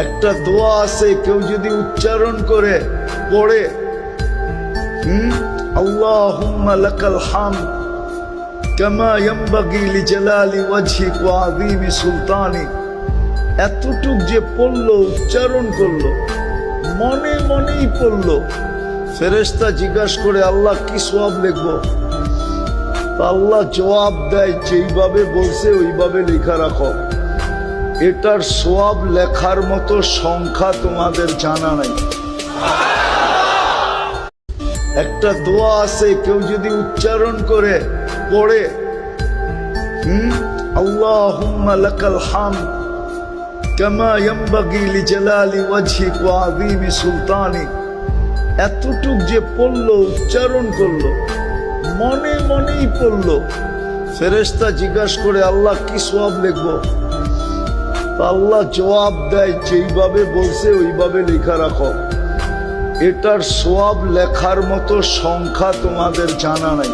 একটা দোয়া আছে, কেউ যদি উচ্চারণ করে পড়ে, আল্লাহুম্মা লাকাল হামদ কামা ইয়ানবাগি লিজালালি ওয়াজহিক ওয়া আযীমি সুলতানিক, এতটুক যে পড়লো, উচ্চারণ করলো, মনে মনেই পড়লো, ফেরেশতা জিজ্ঞাসা করে আল্লাহ কি সওয়াব লিখবো? আল্লাহ জবাব দেয়, যেইভাবে বলছে ওইভাবে লেখা রাখো। এটার সওয়াব লেখার মতো সংখ্যা তোমাদের জানা নাই। একটা দোয়া আছে, কেউ যদি উচ্চারণ করে পড়ে, আল্লাহুম্মা লাকাল হামদ কামা ইয়ানবাগি লিজালালি ওয়াজহিক ওয়া আযীমি সুলতানিক, এতটুক যে পড়লো, উচ্চারণ করলো, মনে মনেই পড়লো, ফেরেশতা জিজ্ঞাসা করে আল্লাহ কি সওয়াব লিখবো? আল্লাহ জবাব দেয়, যেইভাবে বলছে ওইভাবে লেখা রাখো। এটার সওয়াব লেখার মতো সংখ্যা তোমাদের জানা নাই।